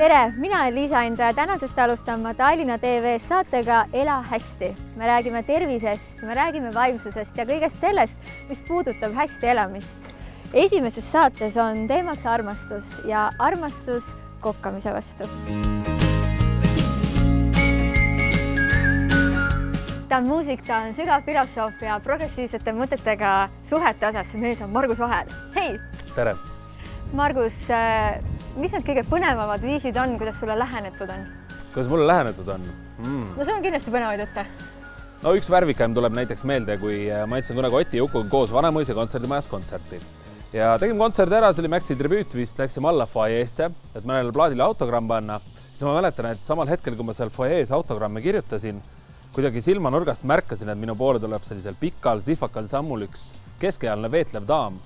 Tere, mina olen Liisa Indra ja tänasest alustan ma Tallinna TV saatega Ela hästi. Me räägime tervisest, me räägime vaimsusest ja kõigest sellest, mis puudutab hästi elamist. Esimeses saates on teemaks armastus ja armastus kokkamise vastu. Ta on muusik, ta on sügav filosoof ja progressiivsete mõtetega suhete osas. Mees on Margus Vahel. Hei! Tere! Margus, mis need kõige põnevamad viisid on, kuidas sulle lähenetud on? Kuidas mulle lähenetud on? No see on kindlasti põnevaid jutte. No üks värvikaim tuleb näiteks meelde, kui ma ütlesin kunagi Oti Jukuga koos Vanemuise kontserdimajas kontserti. Ja tegime kontserdi ära, see oli Maxi tribüüt vist, läksime alla foajeesse, et mõnele plaadile autogramm panna. Siis ma mäletan, et samal hetkel, kui ma seal foajees autogramme kirjutasin, kuidagi silmanurgast märkasin, et minu poole tuleb sellisel pikal, sihvakal sammul üks keskealne veetlev daam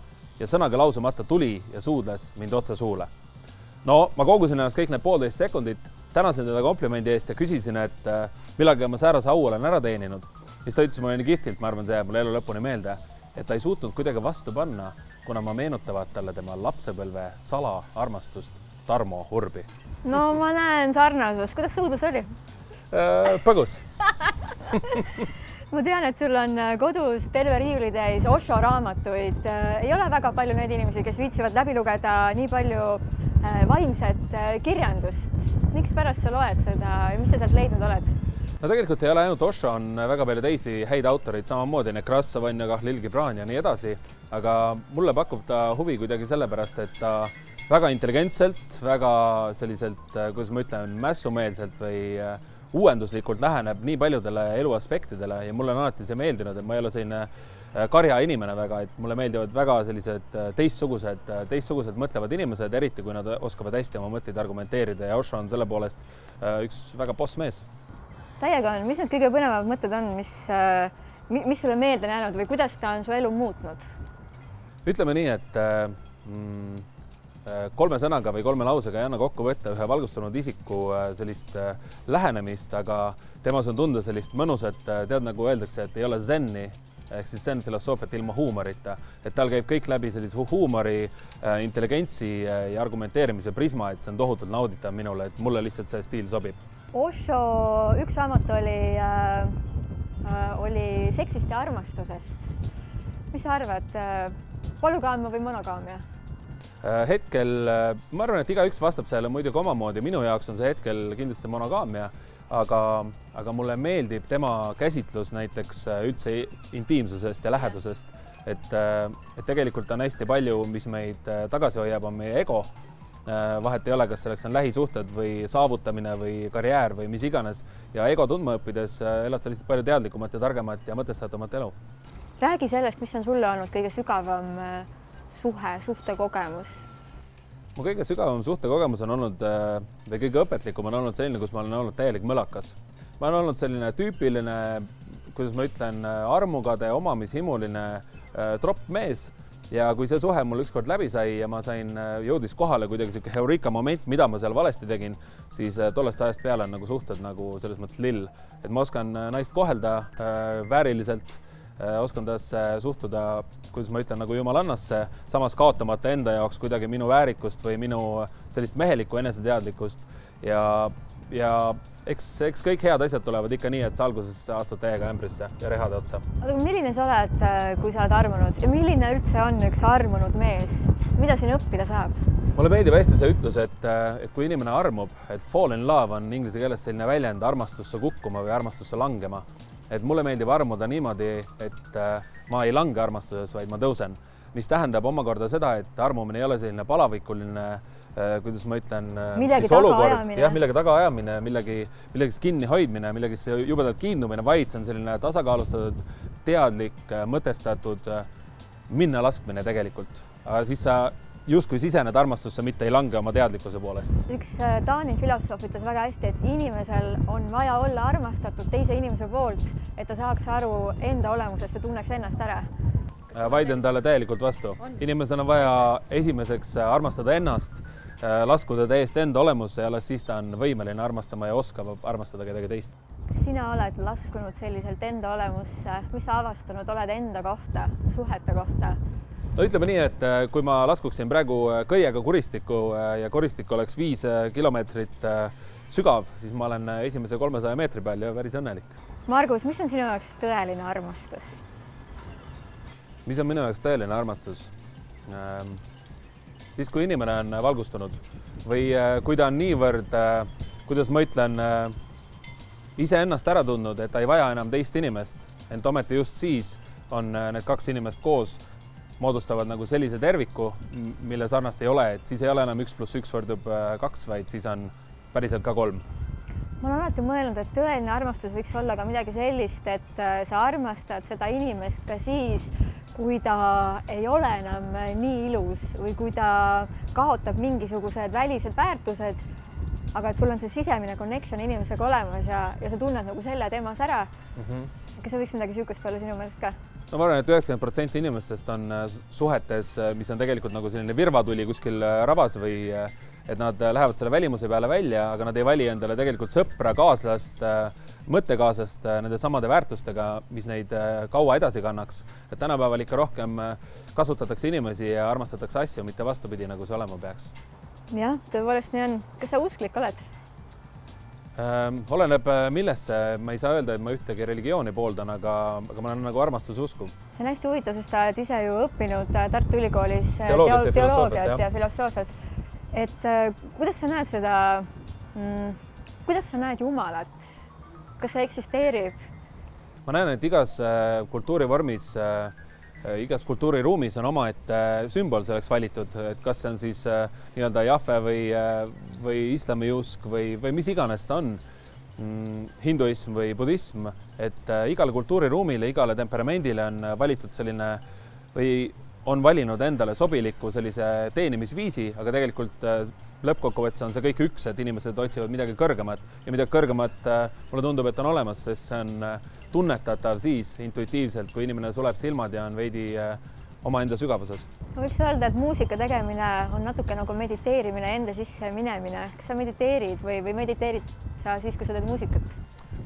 ja sõnaga lausumata tuli ja suudles mind otse suule. No, ma kogusin ennast kõik need 1,5 sekundit, tänasin teda komplimendi eest ja küsisin, et millega ma säärase au olen ära teeninud. Siis ta ütles mulle nii kihtilt, ma arvan, see jääb mulle elu lõpuni meelde, et ta ei suutnud kuidagi vastu panna, kuna ma meenutavad talle tema lapsepõlve sala armastust Tarmo Urbi. No ma näen sarnasus. Kuidas suudlus oli? Põgus. Ma tean, et sul on kodus terve riiulitäis Osho raamatuid. Ei ole väga palju neid inimesi, kes viitsivad läbi lugeda nii palju vaimset kirjandust. Miks pärast sa loed seda ja mis sa sealt leidnud oled? No tegelikult ei ole ainult Osho, on väga palju teisi häid autoreid, samamoodi Nekrassov, Kahlil Gibran ja nii edasi. Aga mulle pakub ta huvi kuidagi sellepärast, et ta väga intelligentselt, väga selliselt, kuidas ma ütlen, mässumeelselt või uuenduslikult läheneb nii paljudele eluaspektidele ja mulle on alati see meeldinud, et ma ei ole selline karja inimene väga, et mulle meeldivad väga sellised teistsugused mõtlevad inimesed, eriti kui nad oskavad hästi oma mõtteid argumenteerida ja Osho on selle poolest üks väga boss mees. Täiega on, mis need kõige põnevamad mõtted on, mis sulle meelde jäänud või kuidas ta on su elu muutnud? Ütleme nii, et 3 sõnaga või 3 lausega ei anna kokku võtta ühe valgustunud isiku sellist lähenemist, aga temas on tunda sellist mõnusat, tead nagu öeldakse, et ei ole zenni, ehk siis zen filosoofiat ilma huumorita, et tal käib kõik läbi sellise huumori, intelligentsi ja argumenteerimise prisma, et see on tohutult nauditav minule, et mulle lihtsalt see stiil sobib. Osho üks raamat oli seksist ja armastusest. Mis sa arvad, polügaamia või monogaamia? Hetkel, ma arvan, et igaüks vastab sellele muidugi omamoodi. Minu jaoks on see hetkel kindlasti monogaamia, aga mulle meeldib tema käsitlus näiteks üldse intiimsusest ja lähedusest, et tegelikult on hästi palju, mis meid tagasi hoiab, on meie ego. Vahet ei ole, kas selleks on lähisuhted või saavutamine või karjäär või mis iganes. Ja ego tundma õppides elad sa lihtsalt palju teadlikumat ja targemat ja mõtestatumat elu. Räägi sellest, mis on sulle olnud kõige sügavam suhtekogemus? Mu kõige sügavam suhtekogemus on olnud, või kõige õpetlikum on olnud selline, kus ma olen olnud täielik mõlakas. Ma olen olnud selline tüüpiline, kuidas ma ütlen, armukade, omamishimuline tropp mees ja kui see suhe mul ükskord läbi sai ja ma jõudis kohale kuidagi selline heurika moment, mida ma seal valesti tegin, siis tollest ajast peale on nagu suhted nagu selles mõttes lill. Et ma oskan naist kohelda vääriliselt, oskan tasse suhtuda, kuidas ma ütlen, nagu jumalannasse, samas kaotamata enda jaoks kuidagi minu väärikust või minu sellist mehelikku eneseteadlikkust ja eks kõik head asjad tulevad ikka nii, et sa alguses astud täiega ämbrisse ja rehade otsa. Aga milline sa oled, kui sa oled armunud ja milline üldse on üks armunud mees? Mida siin õppida saab? Mulle meeldib hästi see ütlus, et kui inimene armub, et fall in love on inglise keeles selline väljend armastusse kukkuma või armastusse langema. Et mulle meeldib armuda niimoodi, et ma ei lange armastuses, vaid ma tõusen. Mis tähendab omakorda seda, et armumine ei ole selline palavikuline, kuidas ma ütlen, millegi taga ajamine, millegist kinni hoidmine, millegist jubedalt kiinnumine, vaid see on selline tasakaalustatud, teadlik, mõtestatud, minna laskmine tegelikult. Aga siis sa justkui sisened armastusse, mitte ei lange oma teadlikkuse poolest. Üks Taani filosoof ütles väga hästi, et inimesel on vaja olla armastatud teise inimese poolt, et ta saaks aru enda olemusest ja tunneks ennast ära. Vaidlen talle täielikult vastu. Inimesel on vaja esimeseks armastada ennast, laskuda täiesti enda olemusse ja alles siis ta on võimeline armastama ja oskab armastada kedagi teist. Kas sina oled laskunud selliselt enda olemusse? Mis sa avastanud oled enda kohta, suhete kohta? No ütleme nii, et kui ma laskuksin praegu kõiega kuristikku ja koristik oleks 5 kilomeetrit sügav, siis ma olen esimese 300 meetri peal ja päris õnnelik. Margus, mis on sinu jaoks tõeline armastus? Mis on minu jaoks tõeline armastus? Siis, kui inimene on valgustunud või kui ta on niivõrd, kuidas ma ütlen, iseennast ära tundnud, et ta ei vaja enam teist inimest, ent ometi just siis on need 2 inimest koos, moodustavad nagu sellise terviku, mille sarnast ei ole, et siis ei ole enam 1 + 1 võrdub 2, vaid siis on päriselt ka 3. Ma olen alati mõelnud, et tõeline armastus võiks olla ka midagi sellist, et sa armastad seda inimest ka siis, kui ta ei ole enam nii ilus või kui ta kaotab mingisugused välised väärtused, aga et sul on see sisemine connection inimesega olemas ja sa tunned nagu selle temas ära. Kas see võiks midagi süükust olla sinu meelest ka? No ma arvan, et 90% inimestest on suhetes, mis on tegelikult nagu selline virvatuli kuskil rabas või et nad lähevad selle välimuse peale välja, aga nad ei vali endale tegelikult sõpra, kaaslast, mõttekaaslast nende samade väärtustega, mis neid kaua edasi kannaks. Et tänapäeval ikka rohkem kasutatakse inimesi ja armastatakse asju, mitte vastupidi, nagu see olema peaks. Jah, tõepoolest nii on. Kas sa usklik oled? Oleneb millesse, ma ei saa öelda, et ma ühtegi religiooni pooldan, aga ma olen nagu armastususku. See on hästi huvitav, sest sa oled ise ju õppinud Tartu Ülikoolis teoloogiat ja filosoofiat. Et kuidas sa näed seda, kuidas sa näed Jumalat? Kas see eksisteerib? Ma näen, et igas kultuurivormis, igas kultuuriruumis on omaette sümbol selleks valitud, et kas see on siis nii-öelda Jahve või islamiusk või mis iganes ta on, hinduism või budism, et igale kultuuriruumile, igale temperamendile on valitud selline või on valinud endale sobiliku sellise teenimisviisi, aga tegelikult lõppkokkuvõttes on see kõik üks, et inimesed otsivad midagi kõrgemat ja midagi kõrgemat mulle tundub, et on olemas, sest see on tunnetatav siis intuitiivselt, kui inimene suleb silmad ja on veidi omaenda sügavuses. Ma võiks öelda, et muusika tegemine on natuke nagu mediteerimine, enda sisse minemine. Kas sa mediteerid või mediteerid sa siis, kui sa teed muusikat?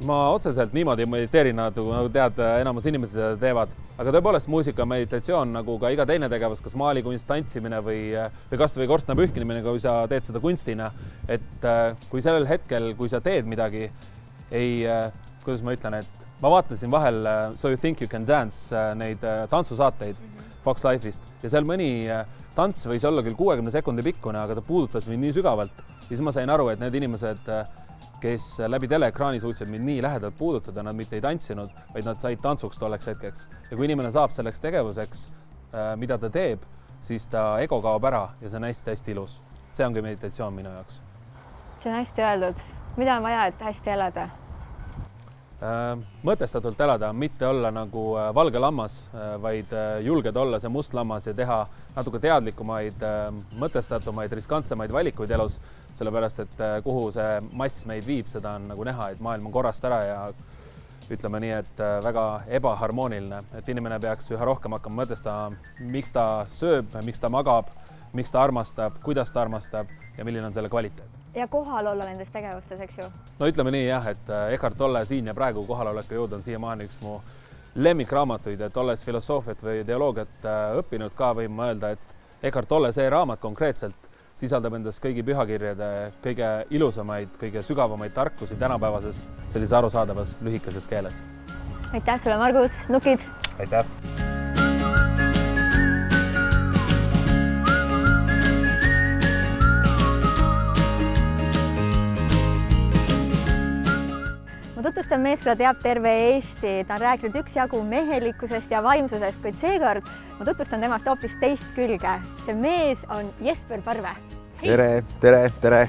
Ma otseselt niimoodi mediteerin, nagu tead, enamus inimesed seda teevad, aga tõepoolest muusika meditatsioon nagu ka iga teine tegevus, kas maalikunst, tantsimine või kas või korstna pühkimine, kui sa teed seda kunstina, et kui sellel hetkel, kui sa teed midagi, kuidas ma ütlen, et ma vaatasin vahel So You Think You Can Dance neid tantsusaateid Fox Life'ist ja seal mõni tants võis olla küll 60 sekundi pikkune, aga ta puudutas mind nii sügavalt, siis ma sain aru, et need inimesed, kes läbi teleekraani suutsid mind nii lähedalt puudutada, nad mitte ei tantsinud, vaid nad said tantsuks tolleks hetkeks. Ja kui inimene saab selleks tegevuseks, mida ta teeb, siis ta ego kaob ära ja see on hästi-hästi ilus. See ongi meditatsioon minu jaoks. See on hästi öeldud. Mida on vaja, et hästi elada? Mõtestatult elada, mitte olla nagu valge lammas, vaid julgeda olla see must lammas ja teha natuke teadlikumaid, mõtestatumaid, riskantsemaid valikuid elus, sellepärast, et kuhu see mass meid viib, seda on nagu näha, et maailm on korrast ära ja ütleme nii, et väga ebaharmooniline, et inimene peaks üha rohkem hakkama mõtestama, miks ta sööb, miks ta magab, miks ta armastab, kuidas ta armastab ja milline on selle kvaliteet. Ja kohal olla nendes tegevustes, eks ju? No ütleme nii jah, et Eckhart Tolle siin ja praegu kohaloleku jõud on siiamaani üks mu lemmikraamatuid, et olles filosoofiat või teoloogiat õppinud ka, võin ma öelda, et Eckhart Tolle see raamat konkreetselt sisaldab endas kõigi pühakirjade kõige ilusamaid, kõige sügavamaid tarkusi tänapäevases sellises arusaadavas lühikeses keeles. Aitäh sulle, Margus, nukid! Aitäh! Tutvustan mees, keda teab terve Eesti. Ta on rääkinud üksjagu mehelikkusest ja vaimsusest, kuid seekord ma tutvustan temast hoopis teist külge. See mees on Jesper Parve. Tere!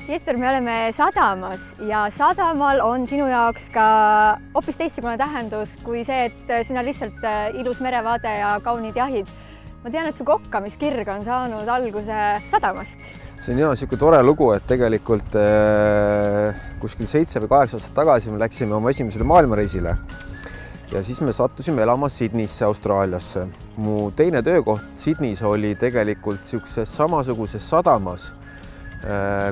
Jesper, me oleme sadamas ja sadamal on sinu jaoks ka hoopis teistsugune tähendus kui see, et siin on lihtsalt ilus merevaade ja kaunid jahid. Ma tean, et su kokkamiskirg on saanud alguse sadamast. See on niisugune tore lugu, et tegelikult kuskil 7 või 8 aastat tagasi me läksime oma esimesele maailmareisile ja siis me sattusime elama Sydneysse, Austraaliasse. Mu teine töökoht Sydneys oli tegelikult niisuguses samasuguses sadamas,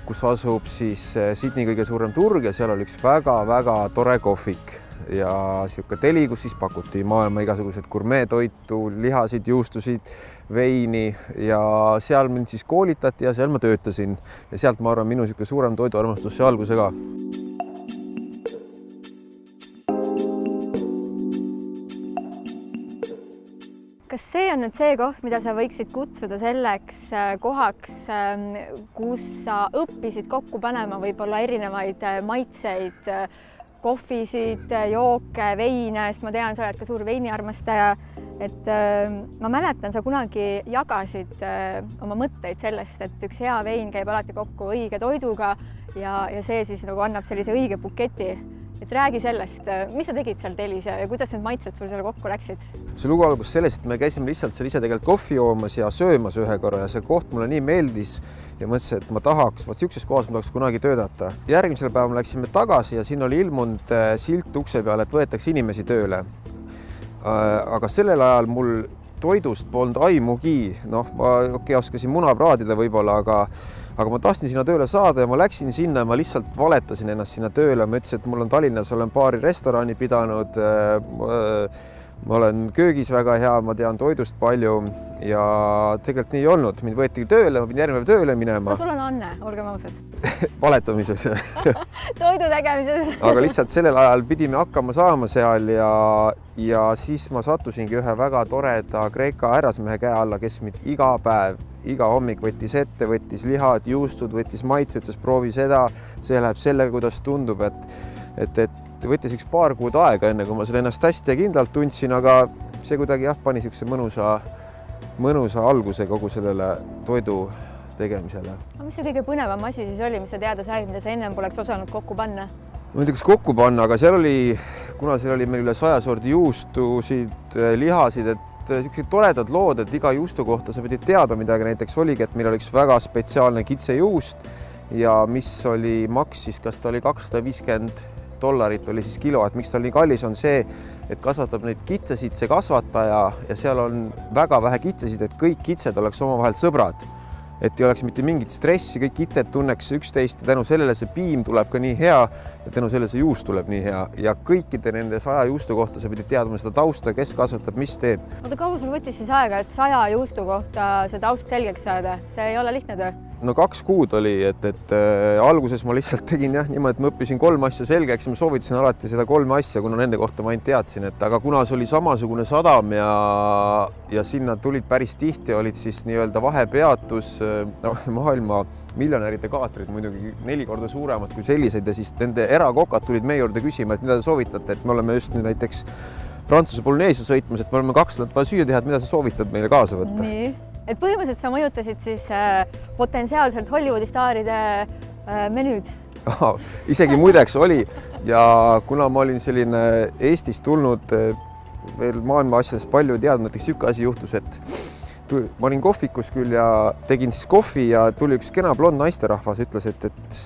kus asub siis Sydney kõige suurem turg ja seal oli üks väga-väga tore kohvik. ja sihuke teli, kus siis pakuti maailma igasugused gurmeetoitu, lihasid, juustusid, veini ja seal mind siis koolitati ja seal ma töötasin ja sealt ma arvan, minu sihuke suurem toiduarmastus sai alguse ka. Kas see on nüüd see koht, mida sa võiksid kutsuda selleks kohaks, kus sa õppisid kokku panema võib-olla erinevaid maitseid, kohvisid, jooke, veine, sest ma tean, sa oled ka suur veiniarmastaja. Et ma mäletan, sa kunagi jagasid oma mõtteid sellest, et üks hea vein käib alati kokku õige toiduga ja see siis nagu annab sellise õige buketi. Et räägi sellest, mis sa tegid seal telis ja kuidas need maitsed sul seal kokku läksid? See lugu algus sellest, et me käisime lihtsalt seal ise tegelikult kohvi joomas ja söömas ühe korra ja see koht mulle nii meeldis ja mõtlesin, et ma tahaks, siukses kohas ma tahaks kunagi töötada. Järgmisel päeval läksime tagasi ja siin oli ilmunud silt ukse peale, et võetakse inimesi tööle. Aga sellel ajal mul toidust polnud aimugi, ma oskasin muna praadida võib-olla, aga ma tahtsin sinna tööle saada ja ma läksin sinna ja ma lihtsalt valetasin ennast sinna tööle. Ma ütlesin, et mul on Tallinnas, olen paari restorani pidanud, ma olen köögis väga hea, ma tean toidust palju ja tegelikult nii ei olnud. Mind võeti tööle, ma pidin järgmine päev tööle minema. Sul on anne, olgem ausad. Valetamises. Toidu tegemises. Aga lihtsalt sellel ajal pidime hakkama saama seal ja siis ma sattusingi ühe väga toreda Kreeka härrasmehe käe alla, kes mind iga päev, iga hommik võttis ette, võttis lihad, juustud, võttis maitse, ütles proovi seda, see läheb sellega, kuidas tundub, et võttis üks paar kuud aega, enne kui ma selle ennast hästi ja kindlalt tundsin, aga see kuidagi pani siukse mõnusa alguse kogu sellele toidu tegemisele. Mis see kõige põnevam asi siis oli, mis sa teada said, mida sa ennem poleks osanud kokku panna? Ma ei tea, kas kokku panna, aga seal oli, kuna seal oli meil üle 100 sordi juustusid, lihasid, et sellised toredad lood, et iga juustu kohta sa pidid teada midagi. Näiteks oligi, et meil oli üks väga spetsiaalne kitsejuust ja mis oli maksis, kas ta oli $250 oli siis kilo, et miks ta nii kallis on see, et kasvatab neid kitsesid see kasvataja ja seal on väga vähe kitsesid, et kõik kitsed oleks omavahel sõbrad. Et ei oleks mitte mingit stressi, kõik kitsed tunneks üksteist ja tänu sellele see piim tuleb ka nii hea ja tänu sellele see juust tuleb nii hea ja kõikide nende 100 juustu kohta sa pidid teadma seda tausta, kes kasvatab, mis teeb. Oota, kaua sul võttis siis aega, et 100 juustu kohta see taust selgeks saada? See ei ole lihtne töö? No 2 kuud oli, et alguses ma lihtsalt tegin niimoodi, et ma õppisin 3 asja selgeks ja ma soovitasin alati seda 3 asja, kuna nende kohta ma ainult teadsin, aga kuna see oli samasugune sadam ja sinna tulid päris tihti, olid siis nii-öelda vahepeatus, maailma miljonäride kaatrid muidugi 4 korda suuremad kui selliseid ja siis nende erakokad tulid meie juurde küsima, et mida te soovitate, et me oleme just nüüd näiteks Prantsuse Polüneesia sõitmas, et me oleme 2 nädalat vaja süüa teha, et mida sa soovitad meile kaasa võtta? Nii. Et põhimõtteliselt sa mõjutasid siis potentsiaalselt Hollywoodi staaride menüüd. Isegi muideks oli ja kuna ma olin selline Eestist tulnud veel maailma asjadest palju teadnud, näiteks siuke asi juhtus, et ma olin kohvikus küll ja tegin siis kohvi ja tuli üks kena blond naisterahvas, ütles, et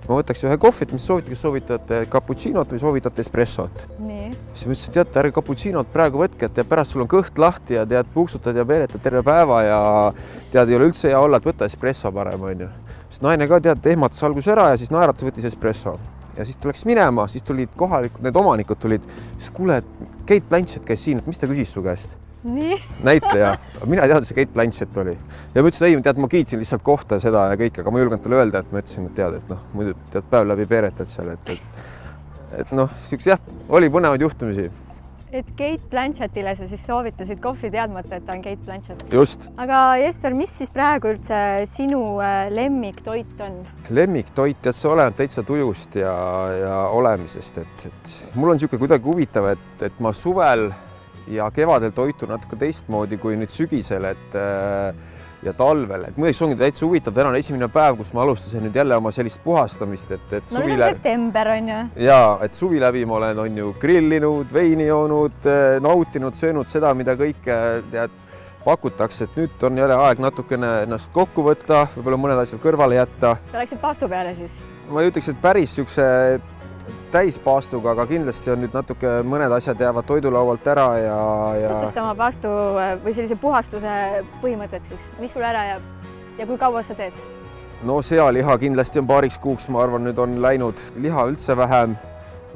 ma võtaks ühe kohvit, mis soovitate, kas soovitate cappuccinot või soovitate espressot. Nii. Siis ma ütlesin, teate, ärge cappuccinot praegu võtke, et pärast sul on kõht lahti ja tead, puuksutad ja veeretad terve päeva ja tead, ei ole üldse hea olla, et võta espresso parem, on ju. Siis naine ka tead, ehmatas algus ära ja siis naeratas, võttis espresso. Ja siis ta läks minema, siis tulid kohalikud, need omanikud tulid, siis kuule, Kate Blanchett käis siin, et mis ta küsis su käest? Nii. Näitleja. Mina ei teadnud, see Kate Blanchett oli. Ja ma ütlesin, ei, tead, ma kiitsin lihtsalt kohta seda ja kõik, aga ma julgenud talle öelda, et ma ütlesin, et tead, et muidu tead päev läbi peeretad seal, et siuks oli põnevaid juhtumisi. Et Kate Blanchettile sa siis soovitasid kohvi teadmata, et ta on Kate Blanchett. Just. Aga Jesper, mis siis praegu üldse sinu lemmiktoit on? Lemmiktoit, tead, see oleneb täitsa tujust ja olemisest, et mul on siuke kuidagi huvitav, et ma suvel ja kevadel toitun natuke teistmoodi kui nüüd sügisel, ja talvel, et muideks ongi täitsa huvitav, täna on esimene päev, kus ma alustasin nüüd jälle oma sellist puhastamist, et suvi läbi. September on ju. Jaa, et suvi läbi ma olen, on ju, grillinud, veini joonud, nautinud, söönud seda, mida kõike tead, pakutakse, et nüüd on jälle aeg natukene ennast kokku võtta, võib-olla mõned asjad kõrvale jätta. Sa läksid paastu peale siis? Ma ei ütleks, et päris siukse täispaastuga, aga kindlasti on nüüd natuke mõned asjad jäävad toidulaualt ära ja... Tutvusta oma paastu või sellise puhastuse põhimõtted siis, mis sul ära jääb ja kui kaua sa teed? No sealiha kindlasti on paariks kuuks, ma arvan, nüüd on läinud liha üldse vähem,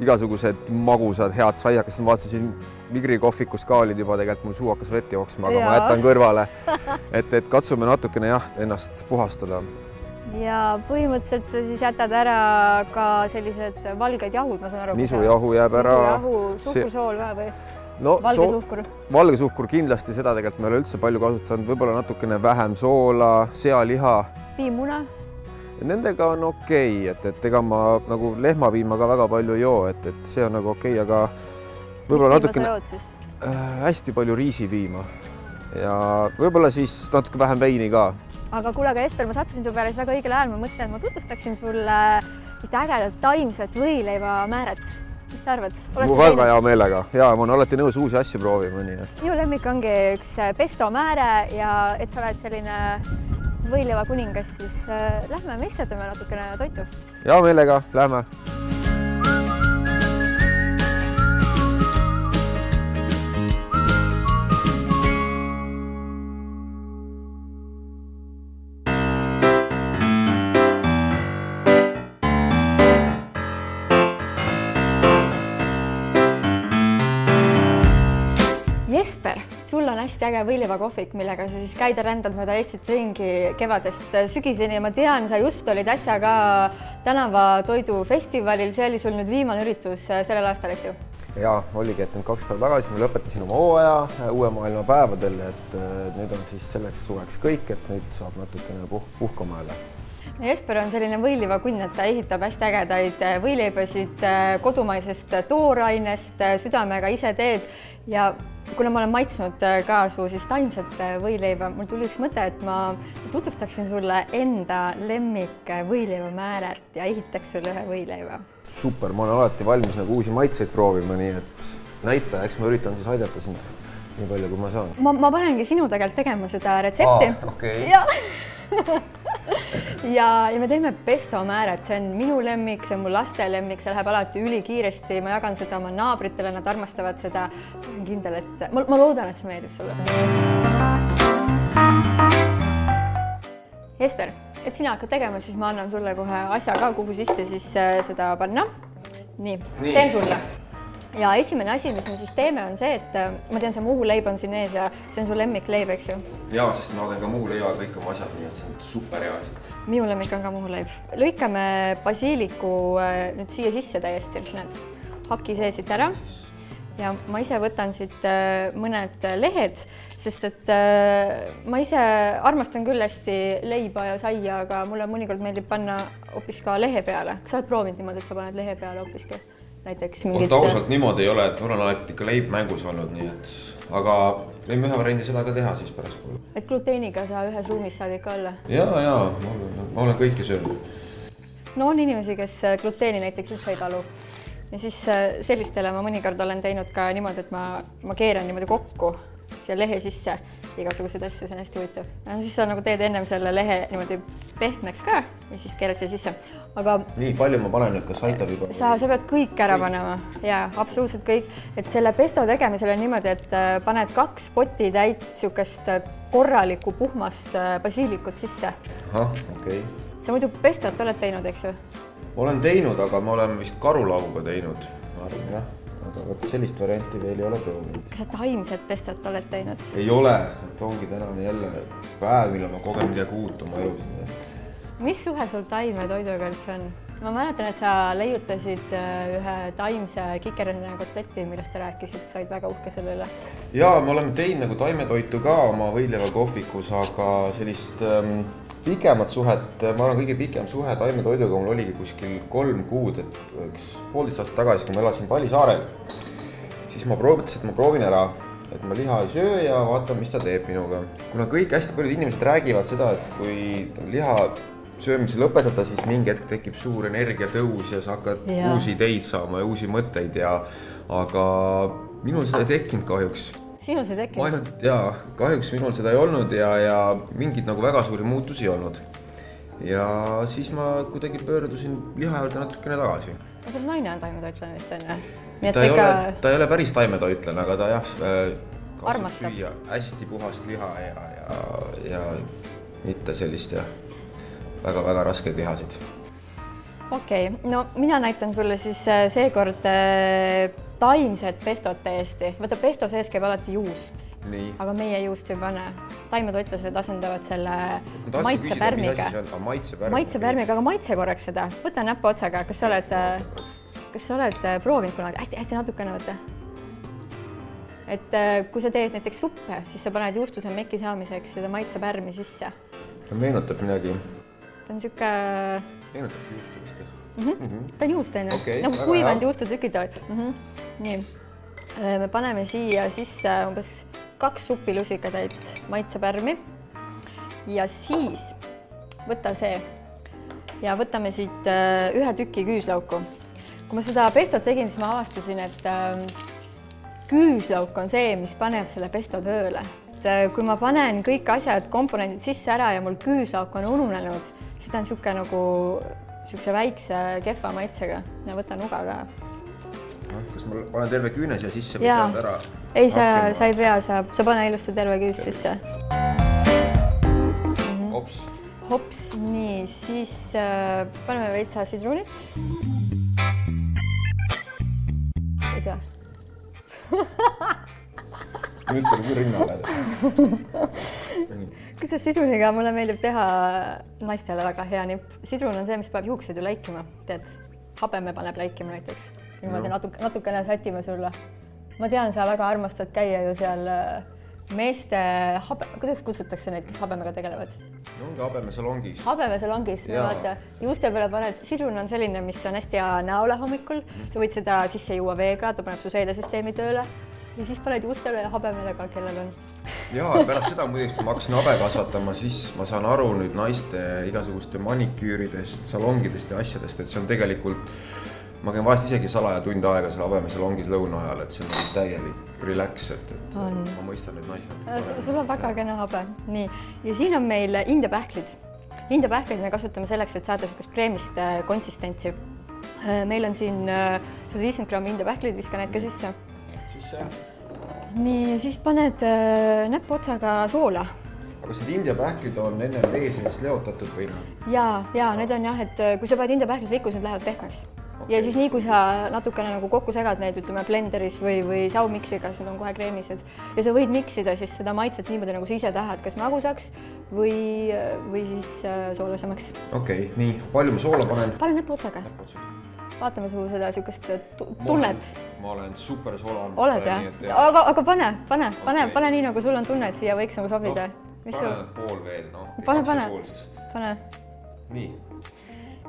igasugused magusad, head saiakest. Ma vaatasin Vigri kohvikust ka olid juba tegelikult mul suu hakkas vett jooksma, aga ma jätan kõrvale. Et katsume natukene ennast puhastada. Ja põhimõtteliselt sa siis jätad ära ka sellised valged jahud, ma saan aru. Nisujahu jääb ära. Nisujahu, suhkursool ka või? No, valge suhkur? Valge suhkur kindlasti, seda tegelikult me ei ole üldse palju kasutanud, võib-olla natukene vähem soola, sealiha. Piimuna? Nendega on okei, et ega ma nagu lehmapiima ka väga palju ei joo, et see on nagu okei, aga võib-olla natukene hästi palju riisipiima ja võib-olla siis natuke vähem veini ka. Aga kuule, aga Jesper, ma sattusin su peale siis väga õigel ajal, ma mõtlesin, et ma tutvustaksin sulle ühte ägedat taimset võileiva määret. Mis sa arvad? Mu väga hea meelega. Ja, ma olen alati nõus uusi asju proovima. Minu lemmik ongi üks pesto määre ja et sa oled selline võileiva kuningas, siis lähme meisterdame natukene toitu. Hea meelega, lähme. Jesper, sul on hästi äge võileivakohvik, millega sa siis käid ja rändad mööda Eestit ringi kevadest sügiseni ja ma tean, sa just olid äsja ka tänavatoidufestivalil, see oli sul nüüd viimane üritus sellel aastal, eks ju? Jaa, oligi, et nüüd 2 päeva tagasi ma lõpetasin oma hooaja uue maailma päevadel, et nüüd on siis selleks suveks kõik, et nüüd saab natukene puhkama jälle. Jesper on selline võileivakunn, et ta ehitab hästi ägedaid võileibasid kodumaisest toorainest, südamega ise teed ja kuna ma olen maitsnud ka su siis taimset võileiva, mul tuli üks mõte, et ma tutvustaksin sulle enda lemmik võileivamääret ja ehitaks sulle ühe võileiva. Super, ma olen alati valmis nagu uusi maitseid proovima, nii et näita, eks ma üritan siis aidata sind nii palju, kui ma saan. Ma panengi sinu tegelikult tegema seda retsepti. Okei. Ja me teeme pesto määret, see on minu lemmik, see on mu laste lemmik, see läheb alati ülikiiresti, ma jagan seda oma naabritele, nad armastavad seda. Ma olen kindel, et ma loodan, et see meeldib sulle. Jesper, et sina hakkad tegema, siis ma annan sulle kohe asja ka, kuhu sisse siis seda panna. Nii. Teen sulle. Ja esimene asi, mis me siis teeme, on see, et ma tean, see muhuleib on siin ees ja see on su lemmikleib, eks ju? Jaa, sest ma teen ka muhuleiva kõik oma asjad, nii et see on super hea asi. Minu lemmik on ka muhuleib. Lõikame basiiliku nüüd siia sisse täiesti, näed, haki see siit ära ja ma ise võtan siit mõned lehed, sest et ma ise armastan küll hästi leiba ja saia, aga mulle mõnikord meeldib panna hoopis ka lehe peale. Kas sa oled proovinud niimoodi, et sa paned lehe peale hoopiski? Näiteks mingit... Ausalt niimoodi ei ole, et mul on alati ikka leib mängus olnud, nii et... Aga võime ühe variandi seda ka teha siis pärast. Et gluteeniga sa ühes ruumis saad ikka olla? Jaa, ma olen kõike söönud. No on inimesi, kes gluteeni näiteks üldse ei talu. Ja siis sellistele ma mõnikord olen teinud ka niimoodi, et ma keeran niimoodi kokku siia lehe sisse igasuguseid asju, see on hästi huvitav. Ja siis sa nagu teed ennem selle lehe niimoodi pehmeks ka ja siis keerad siia sisse. Aga nii palju ma panen nüüd, kas aitab juba? Sa pead kõik ära panema. Jaa, absoluutselt kõik. Et selle pesto tegemisel on niimoodi, et paned 2 poti täit siukest korralikku puhmast basiilikut sisse. Aha, okei. Sa muidu pestot oled teinud, eks ju? Olen teinud, aga ma olen vist karulauga teinud. Ma arvan, jah. Aga võt sellist varianti veel ei ole proovinud. Kas sa taimset pestot oled teinud? Ei ole. Et ongi tänane jälle päev, mille ma kogen midagi uut oma elus. Mis suhe sul taimetoiduga üldse on? Ma mäletan, et sa leiutasid ühe taimse kikerenne kotleti, millest sa rääkisid, said väga uhke selle üle. Jaa, me oleme teinud nagu taimetoitu ka oma võileiva kohvikus, aga sellist pikemat suhet, ma arvan, kõige pikem suhe taimetoiduga mul oligi kuskil 3 kuud, et 1,5 aastat tagasi, kui ma elasin Palisaarel, siis ma proovisin, et ma proovin ära, et ma liha ei söö ja vaatan, mis ta teeb minuga. Kuna kõik hästi paljud inimesed räägivad seda, et kui liha söömise lõpetada, siis mingi hetk tekib suur energiatõus ja sa hakkad uusi ideid saama ja uusi mõtteid aga minul seda ei tekkinud kahjuks. Sinul see tekkinud? Jaa, kahjuks minul seda ei olnud ja mingid nagu väga suuri muutusi ei olnud. Ja siis ma kuidagi pöördusin liha juurde natukene tagasi. Sul naine on taimetoitlane vist enne? Ta ei ole päris taimetoitlane, aga ta armastab süüa hästi puhast liha ja mitte sellist väga-väga raskeid lihasid. Okei, no mina näitan sulle siis seekord taimset pestot täiesti. Vaata, pesto sees käib alati juust, aga meie juust ei pane. Taimetoitlased asendavad selle maitsepärmiga. Maitsepärmiga, aga maitse korraks seda. Võta näppu otsaga, kas sa oled proovinud kunagi? Hästi natukene võtta. Et kui sa teed näiteks suppe, siis sa paned juustuse meki saamiseks seda maitsepärmi sisse. Ta meenutab midagi. Ta on siuke... Meenutab juustu vist. Ta on juust, on ju? No kuivanud juustutükid olid. Nii, me paneme siia sisse umbes 2 supilusikatäit maitsepärmi ja siis võta see ja võtame siit 1 tüki küüslauku. Kui ma seda pestot tegin, siis ma avastasin, et küüslauk on see, mis paneb selle pesto tööle. Kui ma panen kõik asjad, komponendid sisse ära ja mul küüslauk on ununenud, siis ta on siuke nagu siukse väikse kehva maitsega ja võta nuga ka. Kas ma panen terve küüne siia sisse? Ära? Ei, sa ei pea, sa pane ilusti terve küüs sisse. Hops, nii, siis paneme veitsa sidrunit. Ei saa. Nüüd tuli küll rinnale. Kuidas sidruniga mulle meeldib teha naistele väga hea nipp. Sidrun on see, mis peab juuksed ju läikima. Tead, habeme paneb läikima näiteks. Natukene sätime sulle. Ma tean, sa väga armastad käia ju seal meeste... Kuidas kutsutakse neid, kes habemega tegelevad? Ongi habemesalongis. Habemesalongis. Juuste peale paned. Sidrun on selline, mis on hästi hea näole hommikul. Sa võid seda sisse juua veega, ta paneb su seedesüsteemi tööle. Ja siis paned juustele ja habemele ka, kellel on. Jaa, pärast seda muideks, kui ma hakkasin habe kasvatama, siis ma saan aru nüüd naiste igasuguste maniküüridest, salongidest ja asjadest, et see on tegelikult, ma käin vahest isegi salaja tund aega seal habemesalongis lõuna ajal, et see on täielik relax, et ma mõistan need naised. Sul on väga kena habe. Nii, ja siin on meil indiapähklid. Indiapähklid me kasutame selleks, et saada sellist kreemist konsistentsi. Meil on siin 150 grammi indiapähklid, viska need ka sisse. Nii, siis paned näppu otsaga soola. Aga see indiapähklid on enne vee sees leotatud või? Jaa, need on jah, et kui sa paned indiapähklid rikkus, need lähevad pehmeks. Ja siis nii, kui sa natukene nagu kokku segad neid, ütleme blenderis või saumiksiga, sul on kohe kreemised. Ja sa võid miksida siis seda maitset niimoodi, nagu sa ise tahad, kas magusaks või siis soolasemaks. Okei, nii, palju ma soola panen? Pane näppu otsaga. Vaatame su seda siukest tunnet. Ma olen super soola. Oled jah? Aga pane nii, nagu sul on tunne, et siia võiks nagu sobida. Pane pool veel, Pane.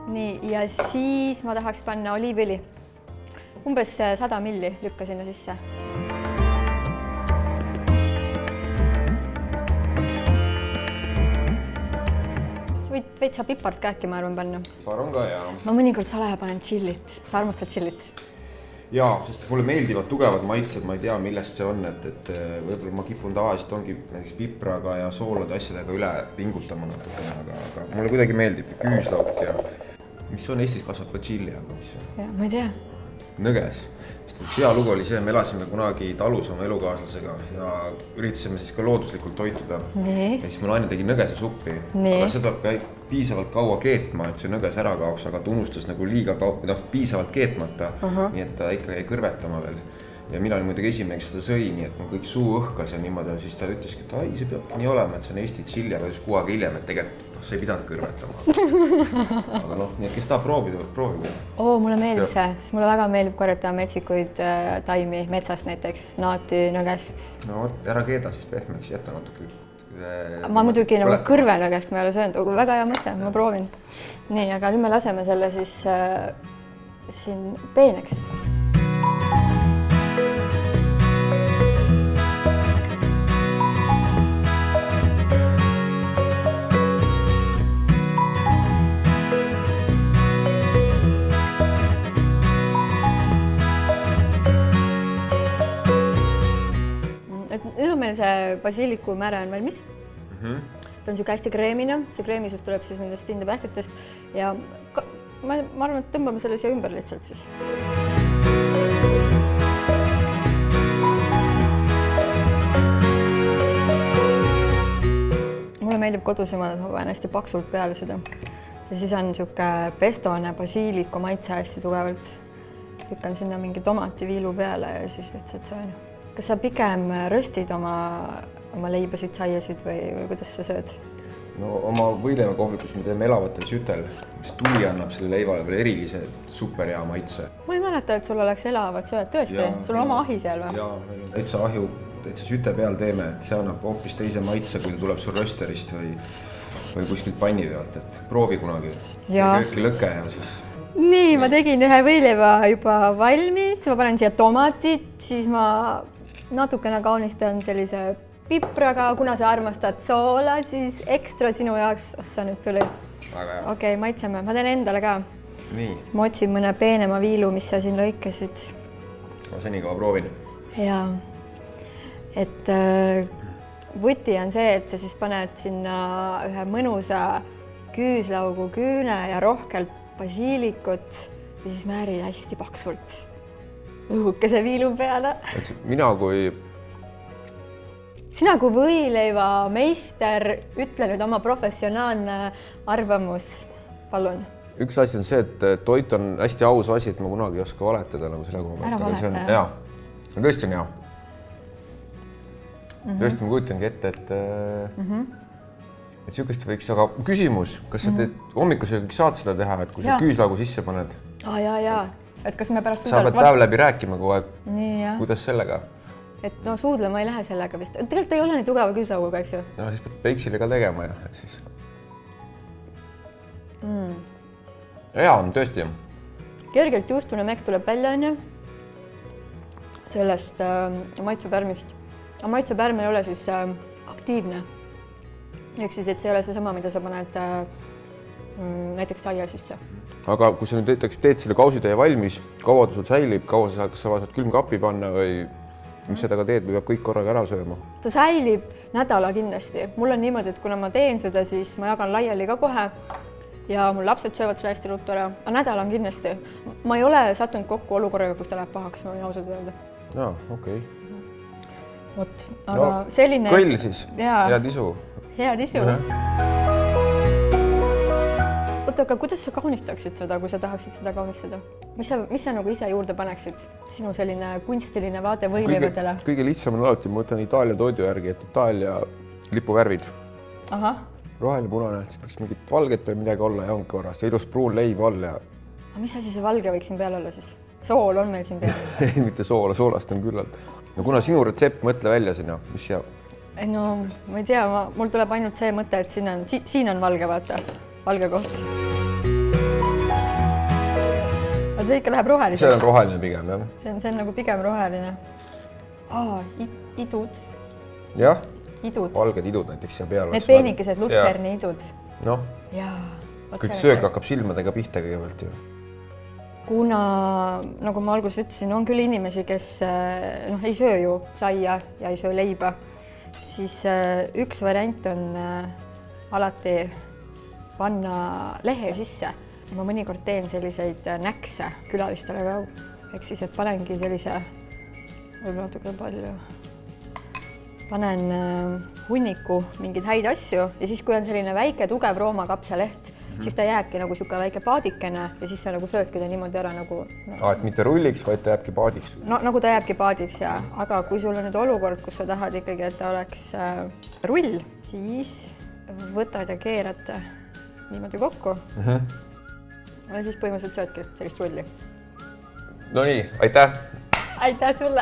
Nii, ja siis ma tahaks panna oliivõli. Umbes 100 milli lükka sinna sisse. Veitsa pipart ka äkki, ma arvan, panna. Paran ka, jaa. Ma mõnikord salaja panen chillit. Sa armastad chillit? Jaa, sest mulle meeldivad tugevad maitsed, ma ei tea, millest see on, et võib-olla ma kipun tavaliselt ongi näiteks pipraga ja soolade asjadega üle pingutama natukene, aga mulle kuidagi meeldib küüslauk ja mis on Eestis kasvab ka chilli, aga mis on? Jaa, ma ei tea. Nõges. Üks hea lugu oli see, me elasime kunagi talus oma elukaaslasega ja üritasime siis ka looduslikult toituda. Ja siis mu naine tegi nõgese suppi, aga seda peab ka piisavalt kaua keetma, et see nõges ära kaoks, aga ta unustas nagu liiga piisavalt keetmata, nii et ta ikka jäi kõrvetama veel. Ja mina olin muidugi esimene, kes seda sõi, nii et mul kõik suu õhkas ja niimoodi, siis ta ütleski, et ai, see peabki nii olema, et see on Eesti chilli, aga just kuu aega hiljem, et tegelikult sa ei pidanud kõrvetama. Aga noh, nii et kes tahab proovida. Mulle meeldib see, sest mulle väga meeldib korjata metsikuid taimi metsast näiteks, naati, nõgest. No ära keeda siis pehmeks, jäta natuke. Ma muidugi nagu kõrvenõgest ma ei ole söönud, aga väga hea mõte, ma proovin. Nii, aga nüüd me laseme selle siis siin peeneks. Nüüd on meil see basiliku määre on valmis. Ta on siuke hästi kreemine, see kreemisus tuleb siis nendest indiapähklitest ja ma arvan, et tõmbame selle siia ümber lihtsalt siis. Mulle meeldib kodus ja ma panen hästi paksult peale seda. ja siis on niisugune pestone basiiliku maitse hästi tugevalt. Lükkan sinna mingi tomativiilu peale ja siis lihtsalt söön. Kas sa pigem röstid oma leibasid, saiasid või kuidas sa sööd? No oma võileivakohvikus me teeme elavatel sütel, mis tuli annab selle leivale veel erilise super hea maitse. Ma ei mäleta, et sul oleks elavad sööd, tõesti? Sul on oma ahi seal või? Jaa, meil on täitsa ahju, täitsa süte peal teeme, et see annab hoopis teise maitse, kui ta tuleb sul rösterist või kuskilt panni pealt, et proovi kunagi. Kööki lõke ja siis... Nii, ma tegin ühe võileiva juba valmis, ma panen siia tomatit, siis ma natukene kaunistan sellise pipraga, kuna sa armastad soola, siis ekstra sinu jaoks, ossa nüüd tuli. Okei, maitseme, ma teen endale ka. Nii. Ma otsin mõne peenema viilu, mis sa siin lõikasid. Ma senikaua proovin. Jaa, et võti on see, et sa siis paned sinna ühe mõnusa küüslaugu küüne ja rohkelt basiilikut ja siis määrid hästi paksult õhukese viilu peale. Mina kui võileiva meister, ütle nüüd oma professionaalne arvamus, palun. Üks asi on see, et toit on hästi aus asi, et ma kunagi ei oska valetada nagu selle koha. Ära valeta, jah? Tõesti on hea. Tõesti ma kujutangi ette, et niisugust võiks, aga küsimus, kas sa teed hommikusöögiks saad seda teha, et kui sa küüslaugu sisse paned? Jaa, et kas me pärast... Sa pead päev läbi rääkima kogu aeg, kuidas sellega? Et no suudlema ei lähe sellega vist. Tegelikult ei ole nii tugeva küüslauguga, eks ju? No siis pead peiksile ka tegema, jah, et siis... Hea on, tõesti. Kergelt juustune mekk tuleb välja, on ju? Sellest maitsepärmist. Aga maitsepärm ei ole siis aktiivne. Ehk siis, et see ei ole see sama, mida sa paned näiteks saia sisse. Aga kui sa nüüd teed selle kausitäie valmis, kaua ta sul säilib, kaua sa saad, kas sa saad külmkappi panna või mis seda ka teed või peab kõik korraga ära sööma? Ta säilib nädala kindlasti. Mul on niimoodi, et kuna ma teen seda, siis ma jagan laiali ka kohe ja mul lapsed söövad selle hästi ruttu ära. Aga nädal on kindlasti. Ma ei ole sattunud kokku olukorraga, kus ta läheb pahaks, ma võin ausalt öelda. Jaa, okei. Vot, aga selline... Kõll siis, hea tisu. Hea tisu. Oota, aga kuidas sa kaunistaksid seda, kui sa tahaksid seda kaunistada? Mis sa nagu ise juurde paneksid? Sinu selline kunstiline vaade võileivadele? Kõige lihtsam on alati, ma võtan Itaalia toidu järgi, et Itaalia lipuvärvid. Aha. Roheline, punane, siis peaks mingit valget või midagi olla ja ongi korras. Ja ilus pruun leib all ja... Aga mis asi see valge võiks siin peal olla siis? Sool on meil siin peal? Ei, mitte soola, soolast on küllalt. No kuna sinu retsept, mõtle välja sinna, mis ja... Ei no, ma ei tea, mul tuleb ainult see mõte, et siin on valge, vaata, valge koht. Aga see ikka läheb roheline. See on roheline pigem, jah. See on nagu pigem roheline. Idud. Jah, idud. Valged idud näiteks siia peal. Need peenikesed lutserni idud. Noh, kõik söök hakkab silmadega pihta kõigepealt ju. Kuna, nagu ma alguses ütlesin, on küll inimesi, kes ei söö ju saia ja ei söö leiba, siis üks variant on alati panna lehe sisse. Ma mõnikord teen selliseid näkse külalistele ka. Ehk siis, et panengi sellise, võib-olla natuke palju, panen hunniku mingeid häid asju ja siis, kui on selline väike tugev Rooma kapsaleht, siis ta jääbki nagu siuke väike paadikene ja siis sa nagu söödki ta niimoodi ära nagu... Et mitte rulliks, vaid ta jääbki paadiks? No nagu ta jääbki paadiks, jah. Aga kui sul on nüüd olukord, kus sa tahad ikkagi, et ta oleks rull, siis võtad ja keerad niimoodi kokku. Ja siis põhimõtteliselt söödki sellist rulli. No nii, aitäh! Aitäh sulle!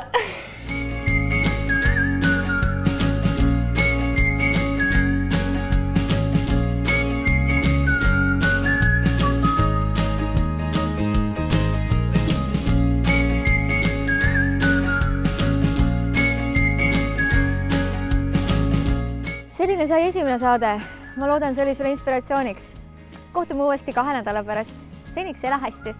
Selline sai esimene saade. Ma loodan, see oli sulle inspiratsiooniks. Kohtume uuesti 2 nädala pärast. Seniks ela hästi!